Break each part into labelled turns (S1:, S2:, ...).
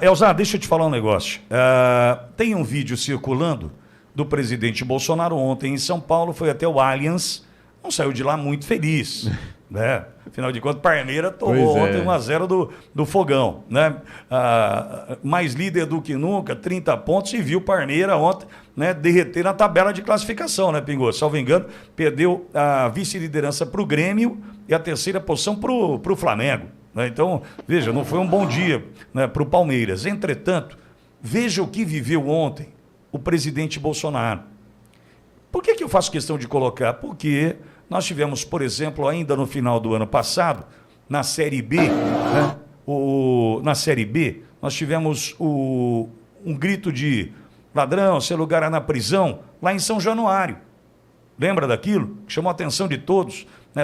S1: Elza, deixa eu te falar um negócio. Tem um vídeo circulando do presidente Bolsonaro ontem em São Paulo, foi até o Allianz, não saiu de lá muito feliz, né? Afinal de contas, Parmeira tomou ontem 1-0 do Fogão, né? Mais líder do que nunca, 30 pontos, e viu Parmeira ontem, né, derreter na tabela de classificação, né, Pingo? Salvo engano, perdeu a vice-liderança para o Grêmio e a terceira posição para o Flamengo, né? Então, veja, não foi um bom dia, né, para o Palmeiras. Entretanto, veja o que viveu ontem o presidente Bolsonaro. Por que eu faço questão de colocar? Porque nós tivemos, por exemplo, ainda no final do ano passado, na Série B, né, na Série B, nós tivemos um grito de ladrão, seu lugar é na prisão, lá em São Januário. Lembra daquilo? Chamou a atenção de todos, né?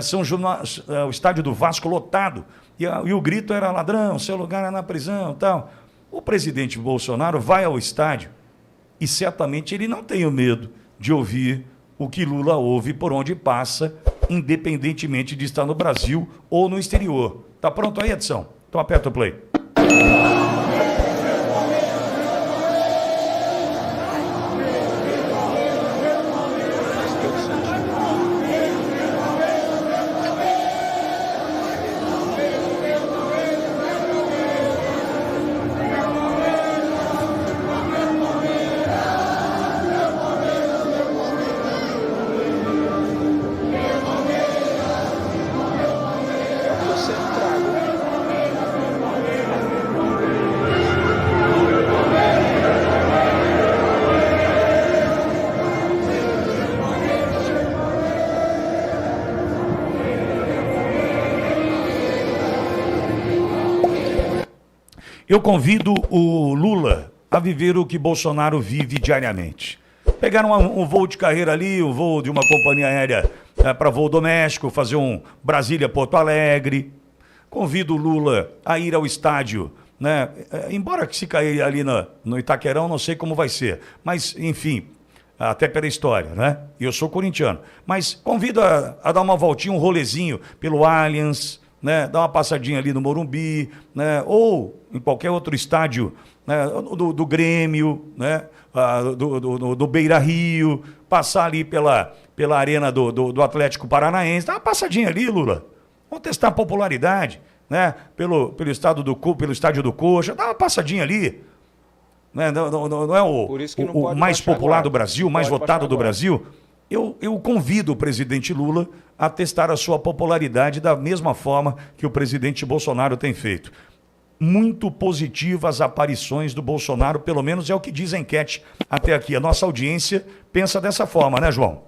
S1: O estádio do Vasco lotado, e o grito era ladrão, seu lugar é na prisão, tal. O presidente Bolsonaro vai ao estádio e certamente ele não tem o medo de ouvir o que Lula ouve por onde passa, independentemente de estar no Brasil ou no exterior. Tá pronto aí, Edson? Então aperta o play. Eu convido o Lula a viver o que Bolsonaro vive diariamente. Pegar um voo de carreira ali, um voo de uma companhia aérea para voo doméstico, fazer um Brasília-Porto Alegre. Convido o Lula a ir ao estádio, né? Embora que se cair ali no Itaquerão, não sei como vai ser. Mas, enfim, até pela história, né? E eu sou corintiano. Mas convido a dar uma voltinha, um rolezinho pelo Allianz, né, dar uma passadinha ali no Morumbi, né, ou em qualquer outro estádio, né, do Grêmio, né, do Beira-Rio, passar ali pela arena do Atlético Paranaense, dar uma passadinha ali, Lula. Vamos testar a popularidade, né, pelo estádio do Coxa, dá uma passadinha ali. Né, não é o mais popular do Brasil, o mais votado do Brasil. Eu convido o presidente Lula a testar a sua popularidade da mesma forma que o presidente Bolsonaro tem feito. Muito positivas as aparições do Bolsonaro, pelo menos é o que diz a enquete até aqui. A nossa audiência pensa dessa forma, né, João?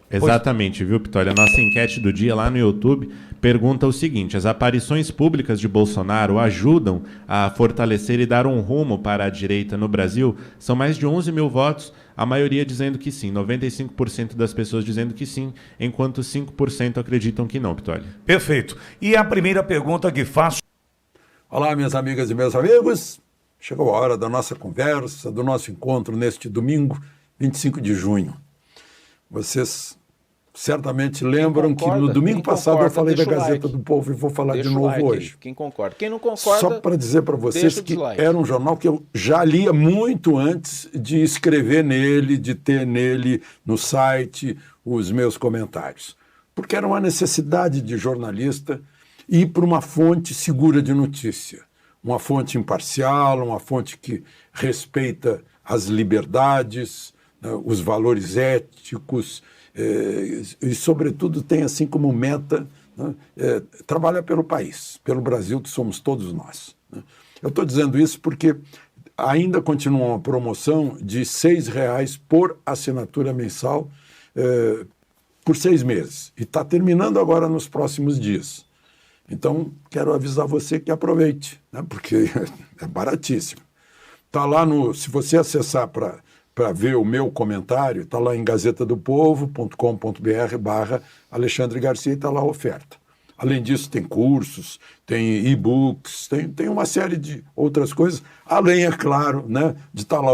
S2: Exatamente, viu, Pitória? A nossa enquete do dia lá no YouTube pergunta o seguinte: as aparições públicas de Bolsonaro ajudam a fortalecer e dar um rumo para a direita no Brasil? São mais de 11 mil votos, a maioria dizendo que sim, 95% das pessoas dizendo que sim, enquanto 5% acreditam que não, Pitória.
S1: Perfeito. E a primeira pergunta que faço...
S3: Olá, minhas amigas e meus amigos. Chegou a hora da nossa conversa, do nosso encontro neste domingo, 25 de junho. Vocês certamente lembram que no domingo passado eu falei da Gazeta do Povo e vou falar de novo hoje.
S4: Quem concorda? Quem não concorda...
S3: Só para dizer para vocês que era um jornal que eu já lia muito antes de escrever nele, de ter nele no site os meus comentários. Porque era uma necessidade de jornalista ir para uma fonte segura de notícia. Uma fonte imparcial, uma fonte que respeita as liberdades, né, os valores éticos, e, sobretudo, tem assim como meta, né, trabalhar pelo país, pelo Brasil, que somos todos nós. Né. Eu estou dizendo isso porque ainda continua uma promoção de R$ 6,00 por assinatura mensal por 6 meses. E está terminando agora nos próximos dias. Então, quero avisar você que aproveite, né, porque é baratíssimo. Está lá se você acessar para ver o meu comentário, está lá em gazetadopovo.com.br/Alexandre Garcia e está lá a oferta. Além disso, tem cursos, tem e-books, tem uma série de outras coisas, além, é claro, né, de estar lá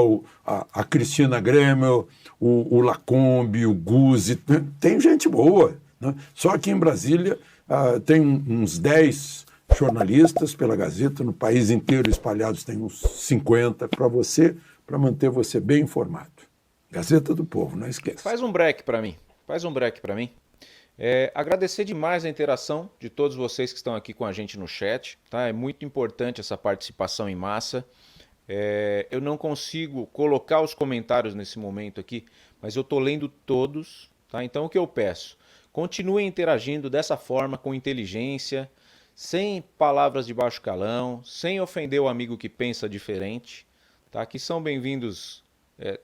S3: a Cristina Gremel, o Lacombe, o Guzzi, tem gente boa. Né? Só aqui em Brasília tem uns 10 jornalistas pela Gazeta, no país inteiro espalhados tem uns 50 para manter você bem informado. Gazeta do Povo, não esqueça.
S4: Faz um break para mim. Agradecer demais a interação de todos vocês que estão aqui com a gente no chat. Tá? É muito importante essa participação em massa. Eu não consigo colocar os comentários nesse momento aqui, mas eu estou lendo todos. Tá? Então o que eu peço? Continuem interagindo dessa forma, com inteligência, sem palavras de baixo calão, sem ofender o amigo que pensa diferente. Tá? Que são bem-vindos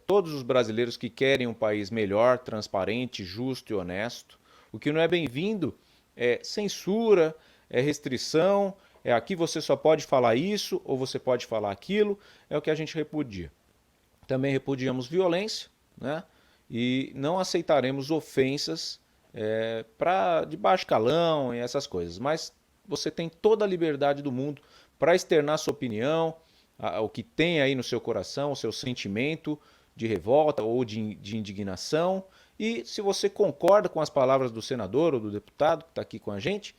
S4: todos os brasileiros que querem um país melhor, transparente, justo e honesto. O que não é bem-vindo é censura, é restrição, aqui você só pode falar isso ou você pode falar aquilo, é o que a gente repudia. Também repudiamos violência, né? E não aceitaremos ofensas de baixo calão e essas coisas. Mas você tem toda a liberdade do mundo para externar sua opinião, o que tem aí no seu coração, o seu sentimento de revolta ou de indignação. E se você concorda com as palavras do senador ou do deputado que está aqui com a gente,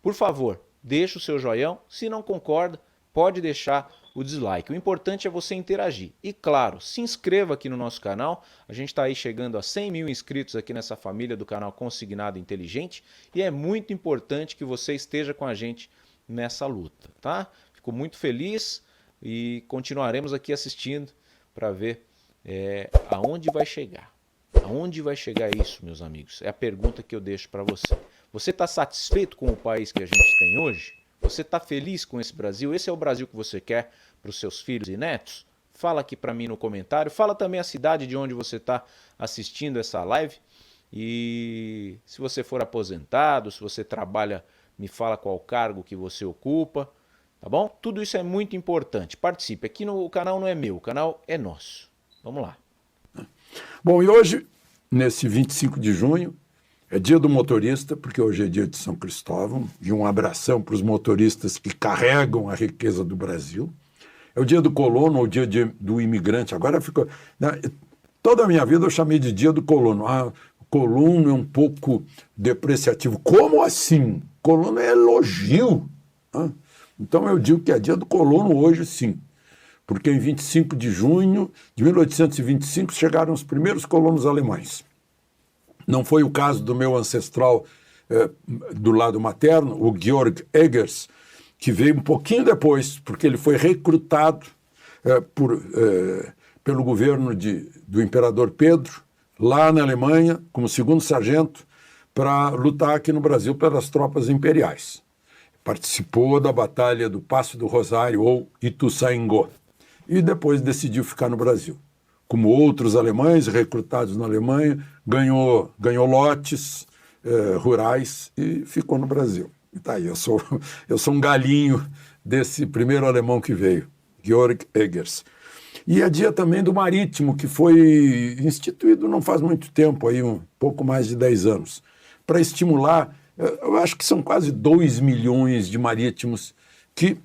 S4: por favor, deixa o seu joião. Se não concorda, pode deixar o dislike. O importante é você interagir. E claro, se inscreva aqui no nosso canal. A gente está aí chegando a 100 mil inscritos aqui nessa família do canal Consignado Inteligente. E é muito importante que você esteja com a gente nessa luta, tá? Fico muito feliz e continuaremos aqui assistindo para ver aonde vai chegar. Aonde vai chegar isso, meus amigos? É a pergunta que eu deixo para você. Você está satisfeito com o país que a gente tem hoje? Você está feliz com esse Brasil? Esse é o Brasil que você quer para os seus filhos e netos? Fala aqui para mim no comentário. Fala também a cidade de onde você está assistindo essa live. E se você for aposentado, se você trabalha, me fala qual cargo que você ocupa. Tá bom? Tudo isso é muito importante. Participe. Aqui o canal não é meu, o canal é nosso. Vamos lá.
S3: Bom, e hoje, nesse 25 de junho, é dia do motorista, porque hoje é dia de São Cristóvão, e um abração para os motoristas que carregam a riqueza do Brasil. É o dia do colono, ou dia do imigrante. Agora ficou... Toda a minha vida eu chamei de dia do colono. O colono é um pouco depreciativo. Como assim? Colono é elogio. Então eu digo que é dia do colono hoje, sim. Porque em 25 de junho de 1825 chegaram os primeiros colonos alemães. Não foi o caso do meu ancestral do lado materno, o Georg Egers, que veio um pouquinho depois, porque ele foi recrutado pelo governo do imperador Pedro, lá na Alemanha, como segundo sargento, para lutar aqui no Brasil pelas tropas imperiais. Participou da Batalha do Passo do Rosário, ou Ituzaingó, e depois decidiu ficar no Brasil. Como outros alemães recrutados na Alemanha, ganhou lotes rurais e ficou no Brasil. E tá aí, eu sou um galinho desse primeiro alemão que veio, Georg Egers. E é dia também do marítimo, que foi instituído não faz muito tempo, aí, um pouco mais de 10 anos, para estimular, eu acho que são quase 2 milhões de marítimos que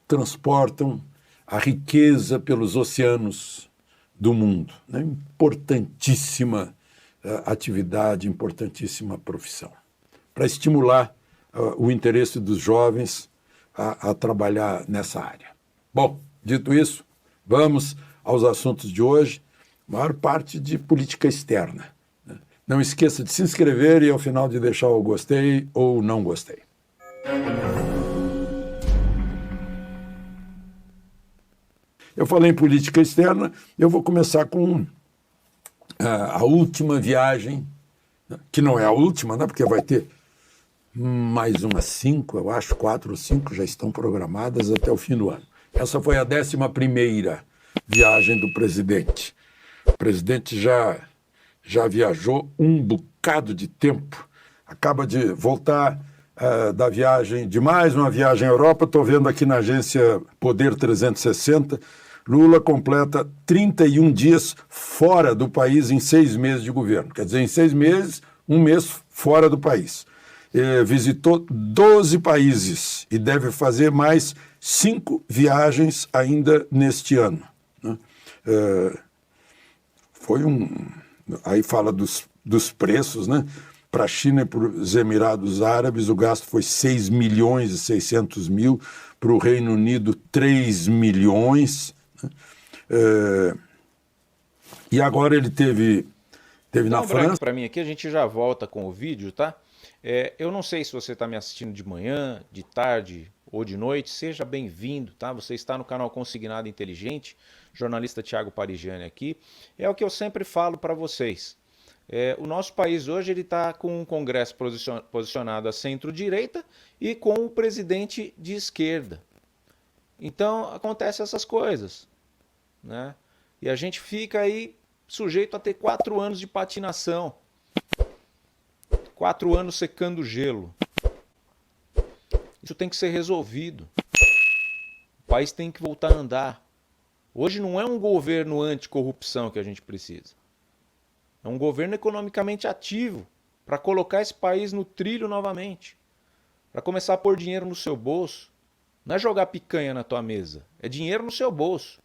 S3: transportam a riqueza pelos oceanos do mundo. Né? Importantíssima atividade, importantíssima profissão. Para estimular o interesse dos jovens a trabalhar nessa área. Bom, dito isso, vamos aos assuntos de hoje, maior parte de política externa. Né? Não esqueça de se inscrever e ao final de deixar o gostei ou não gostei. Eu falei em política externa, eu vou começar com a última viagem, que não é a última, né, porque vai ter mais umas 5, eu acho, 4 ou 5 já estão programadas até o fim do ano. Essa foi a 11ª viagem do presidente. O presidente já viajou um bocado de tempo, acaba de voltar da viagem, de mais uma viagem à Europa. Estou vendo aqui na agência Poder 360, Lula completa 31 dias fora do país em 6 meses de governo. Quer dizer, em 6 meses, 1 mês fora do país. Visitou 12 países e deve fazer mais 5 viagens ainda neste ano. Né? Aí fala dos preços, né? para a China e para os Emirados Árabes, o gasto foi 6 milhões e 600 mil, para o Reino Unido, 3 milhões. Né? E agora ele teve na França...
S4: Para mim aqui, a gente já volta com o vídeo, tá? Eu não sei se você está me assistindo de manhã, de tarde ou de noite, seja bem-vindo, tá? Você está no canal Consignado Inteligente, jornalista Thiago Parigiani aqui. É o que eu sempre falo para vocês. O nosso país hoje está com um Congresso posicionado à centro-direita e com o presidente de esquerda. Então, acontecem essas coisas, né? E a gente fica aí sujeito a ter 4 anos de patinação. 4 anos secando gelo. Isso tem que ser resolvido. O país tem que voltar a andar. Hoje não é um governo anticorrupção que a gente precisa. É um governo economicamente ativo para colocar esse país no trilho novamente. Para começar a pôr dinheiro no seu bolso. Não é jogar picanha na tua mesa. É dinheiro no seu bolso.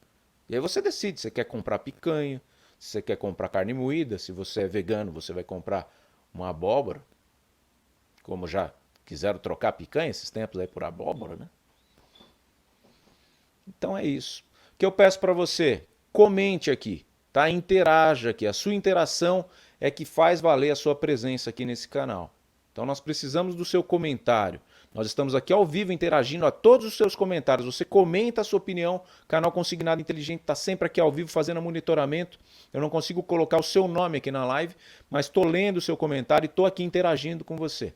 S4: E aí você decide se você quer comprar picanha, se você quer comprar carne moída, se você é vegano, você vai comprar uma abóbora. Como já quiseram trocar picanha esses tempos aí por abóbora, né? Então é isso. O que eu peço para você, comente aqui, tá? Interaja aqui. A sua interação é que faz valer a sua presença aqui nesse canal. Então nós precisamos do seu comentário. Nós estamos aqui ao vivo interagindo a todos os seus comentários. Você comenta a sua opinião. O canal Consignado Inteligente está sempre aqui ao vivo fazendo monitoramento. Eu não consigo colocar o seu nome aqui na live, mas estou lendo o seu comentário e estou aqui interagindo com você.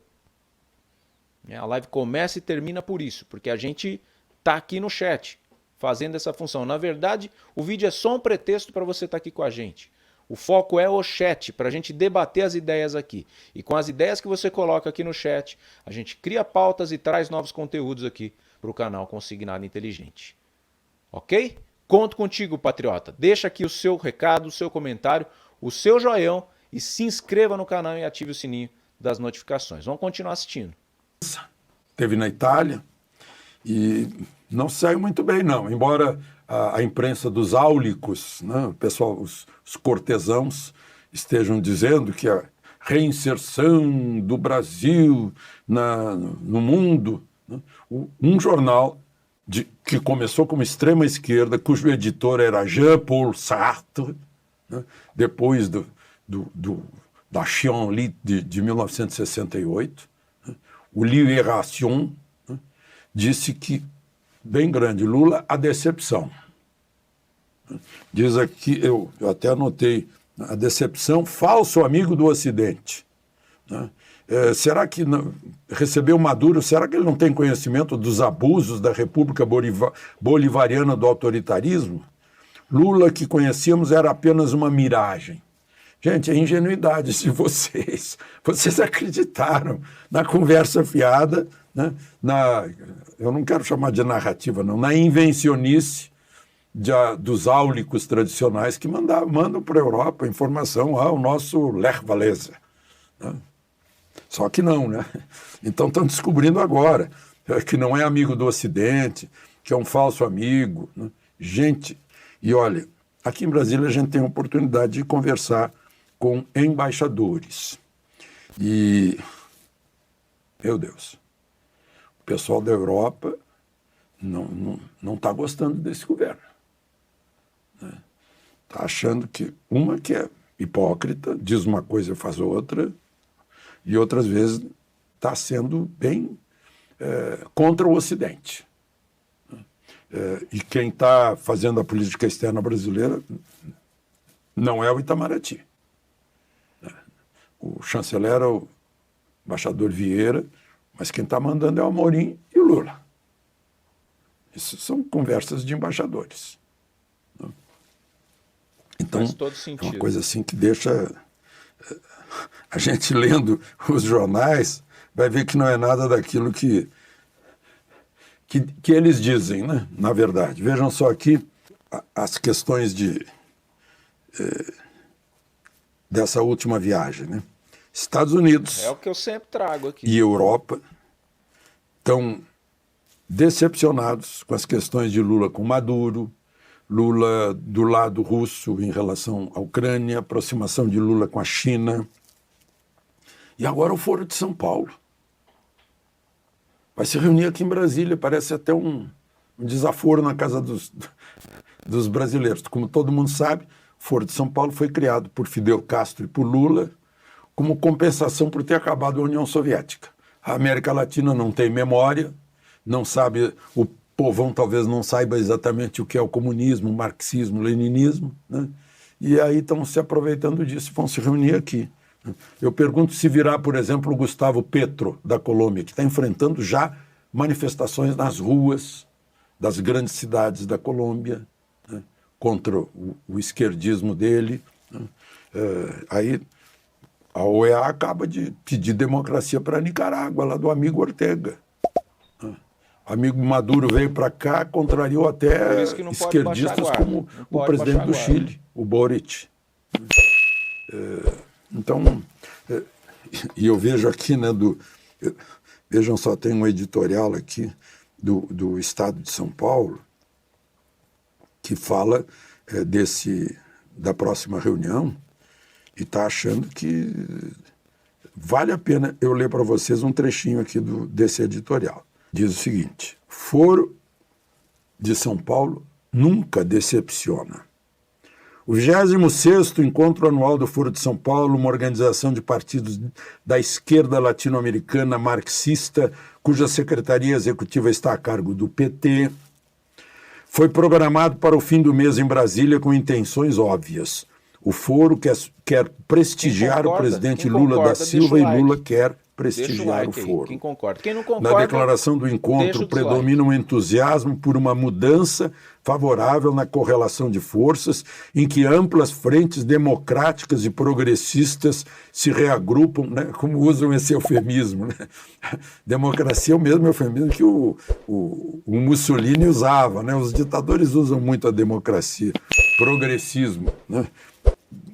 S4: A live começa e termina por isso, porque a gente está aqui no chat fazendo essa função. Na verdade, o vídeo é só um pretexto para você estar aqui com a gente. O foco é o chat, para a gente debater as ideias aqui. E com as ideias que você coloca aqui no chat, a gente cria pautas e traz novos conteúdos aqui para o canal Consignado Inteligente. Ok? Conto contigo, patriota. Deixa aqui o seu recado, o seu comentário, o seu joinha e se inscreva no canal e ative o sininho das notificações. Vamos continuar assistindo.
S3: Teve na Itália e não saiu muito bem, não. Embora a imprensa dos áulicos, né, o pessoal, os cortesãos, estejam dizendo que a reinserção do Brasil no mundo, né, um jornal que começou como extrema esquerda, cujo editor era Jean-Paul Sartre, né, depois da Chienlit de 1968, né, o Libération, né, disse que, bem grande, Lula, a decepção. Diz aqui, eu até anotei, a decepção, falso amigo do Ocidente. Né? Será que recebeu Maduro, será que ele não tem conhecimento dos abusos da República Bolivariana do autoritarismo? Lula, que conhecíamos, era apenas uma miragem. Gente, é ingenuidade de vocês. Vocês acreditaram na conversa fiada, né? Eu não quero chamar de narrativa, não, na invencionice dos áulicos tradicionais que mandam para a Europa informação ao nosso Lech Walesa. Né? Só que não, né? Então estão descobrindo agora que não é amigo do Ocidente, que é um falso amigo. Né? Gente, e olha, aqui em Brasília a gente tem a oportunidade de conversar com embaixadores. E, meu Deus, o pessoal da Europa não está gostando desse governo. Está achando que é hipócrita, diz uma coisa e faz outra, e outras vezes está sendo bem contra o Ocidente. E quem está fazendo a política externa brasileira não é o Itamaraty. O chanceler é o embaixador Vieira, mas quem está mandando é o Amorim e o Lula. Isso são conversas de embaixadores. Então, é uma coisa assim que deixa a gente lendo os jornais, vai ver que não é nada daquilo que eles dizem, né? Na verdade. Vejam só aqui as questões dessa última viagem, né? Estados Unidos
S4: é o que eu sempre trago aqui.
S3: E Europa estão decepcionados com as questões de Lula com Maduro, Lula do lado russo em relação à Ucrânia, aproximação de Lula com a China. E agora o Foro de São Paulo. Vai se reunir aqui em Brasília, parece até um desaforo na casa dos brasileiros. Como todo mundo sabe, o Foro de São Paulo foi criado por Fidel Castro e por Lula como compensação por ter acabado a União Soviética. A América Latina não tem memória, não sabe, o povão talvez não saiba exatamente o que é o comunismo, o marxismo, o leninismo, né? E aí estão se aproveitando disso, vão se reunir aqui. Eu pergunto se virá, por exemplo, o Gustavo Petro, da Colômbia, que está enfrentando já manifestações nas ruas das grandes cidades da Colômbia, né, contra o esquerdismo dele. Né. Aí a OEA acaba de pedir democracia para a Nicarágua, lá do amigo Ortega. O amigo Maduro veio para cá, contrariou até esquerdistas como o presidente do Chile, o Boric. Então, e eu vejo aqui, né, vejam só, tem um editorial aqui do Estado de São Paulo que fala da próxima reunião e está achando que vale a pena eu ler para vocês um trechinho aqui desse editorial. Diz o seguinte: Foro de São Paulo nunca decepciona. O 26º Encontro Anual do Foro de São Paulo, uma organização de partidos da esquerda latino-americana marxista, cuja secretaria executiva está a cargo do PT, foi programado para o fim do mês em Brasília com intenções óbvias. O foro quer prestigiar o presidente Lula da Silva e Lula quer prestigiar o foro.
S4: Quem concorda? Quem não concorda,
S3: na declaração do encontro predomina um entusiasmo por uma mudança favorável na correlação de forças, em que amplas frentes democráticas e progressistas se reagrupam, né, como usam esse eufemismo. Né? Democracia é o mesmo eufemismo que o Mussolini usava. Né? Os ditadores usam muito a democracia. Progressismo. Né?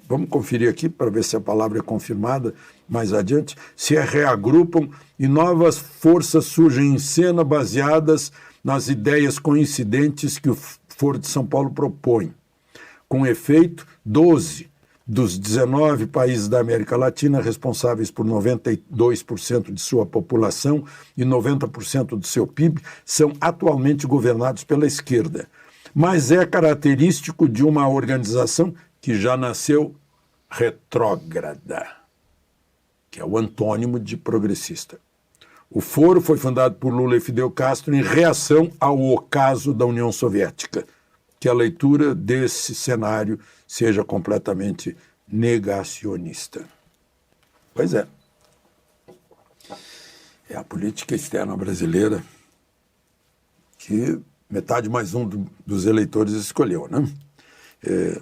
S3: Vamos conferir aqui para ver se a palavra é confirmada mais adiante. Se reagrupam e novas forças surgem em cena baseadas nas ideias coincidentes que o Foro de São Paulo propõe. Com efeito, 12 dos 19 países da América Latina, responsáveis por 92% de sua população e 90% do seu PIB, são atualmente governados pela esquerda. Mas é característico de uma organização que já nasceu retrógrada, que é o antônimo de progressista. O Foro foi fundado por Lula e Fidel Castro em reação ao ocaso da União Soviética. Que a leitura desse cenário seja completamente negacionista. Pois é. É a política externa brasileira que metade mais um dos eleitores escolheu, né?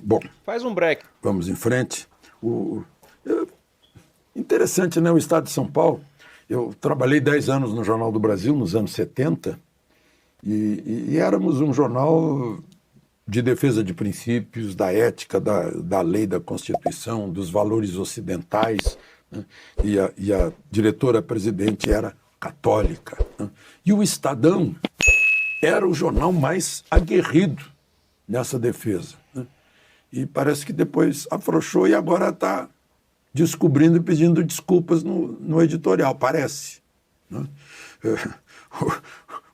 S3: Bom.
S4: Faz um break.
S3: Vamos em frente. Interessante, né? O Estado de São Paulo. Eu trabalhei 10 anos no Jornal do Brasil, nos anos 70, e éramos um jornal de defesa de princípios, da ética, da lei, da Constituição, dos valores ocidentais, né? E a diretora-presidente era católica. Né? E o Estadão era o jornal mais aguerrido nessa defesa. Né? E parece que depois afrouxou e agora está descobrindo e pedindo desculpas no editorial, parece. Né?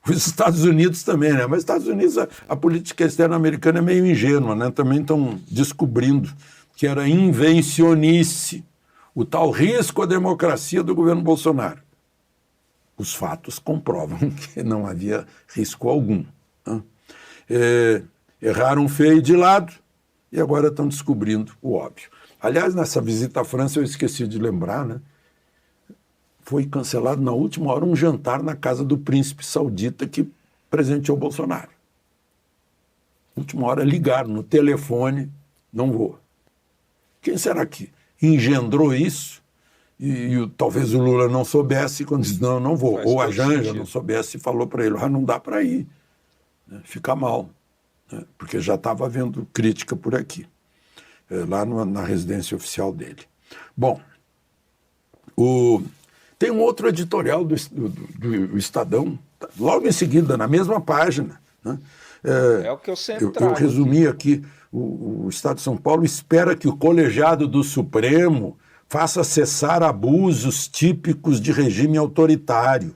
S3: Os Estados Unidos também, né? Mas os Estados Unidos, a política externa americana é meio ingênua, né? Também estão descobrindo que era invencionice, o tal risco à democracia do governo Bolsonaro. Os fatos comprovam que não havia risco algum. Né? Erraram feio de lado e agora estão descobrindo o óbvio. Aliás, nessa visita à França, eu esqueci de lembrar, né? Foi cancelado na última hora um jantar na casa do príncipe saudita que presenteou Bolsonaro. Última hora ligaram no telefone, não vou. Quem será que engendrou isso? E talvez o Lula não soubesse quando disse, não vou. Ou a Janja não soubesse e falou para ele, não dá para ir. Né? Fica mal. Né? Porque já estava havendo crítica por aqui. Lá na residência oficial dele. Bom, tem um outro editorial do Estadão, logo em seguida, na mesma página. Né?
S4: É o que eu sempre trago.
S3: Eu resumi aqui, o Estado de São Paulo espera que o colegiado do Supremo faça cessar abusos típicos de regime autoritário.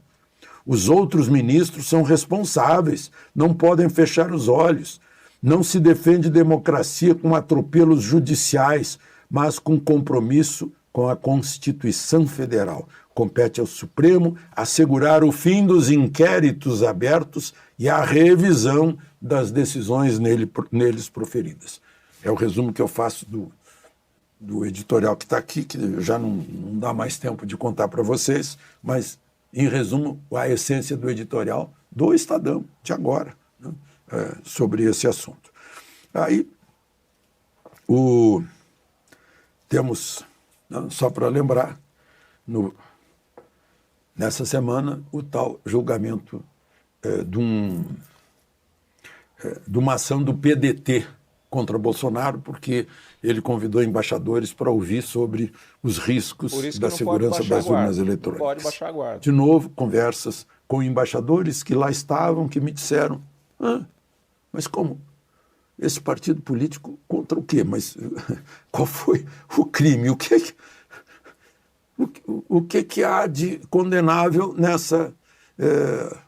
S3: Os outros ministros são responsáveis, não podem fechar os olhos. Não se defende democracia com atropelos judiciais, mas com compromisso com a Constituição Federal. Compete ao Supremo assegurar o fim dos inquéritos abertos e a revisão das decisões neles proferidas. É o resumo que eu faço do editorial que está aqui, que já não dá mais tempo de contar para vocês, mas, em resumo, a essência do editorial do Estadão, de agora, né, sobre esse assunto. Aí, temos, só para lembrar, nessa semana, o tal julgamento de uma ação do PDT contra Bolsonaro, porque ele convidou embaixadores para ouvir sobre os riscos da segurança das urnas eletrônicas.
S4: Não pode baixar a guarda.
S3: De novo, conversas com embaixadores que lá estavam, que me disseram, mas como? Esse partido político contra o quê? Mas qual foi o crime? O que há de condenável nessa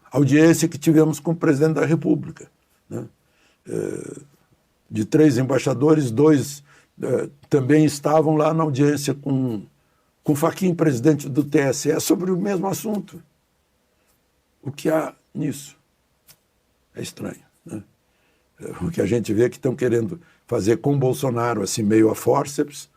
S3: audiência que tivemos com o presidente da República? Né? De 3 embaixadores, 2 também estavam lá na audiência com Fachin, presidente do TSE, sobre o mesmo assunto. O que há nisso? É estranho, né? O que a gente vê é que estão querendo fazer com Bolsonaro, assim, meio a fórceps,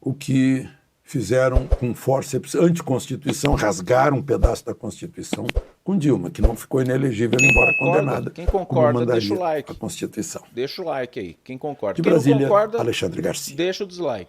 S3: o que fizeram com fórceps anticonstituição, rasgaram um pedaço da Constituição com Dilma, que não ficou inelegível, embora condenada.
S4: Quem concorda, deixa o like.
S3: A Constituição.
S4: Deixa o like aí. Quem concorda.
S3: De
S4: Quem
S3: Brasília,
S4: não concorda,
S3: Alexandre Garcia.
S4: Deixa o dislike.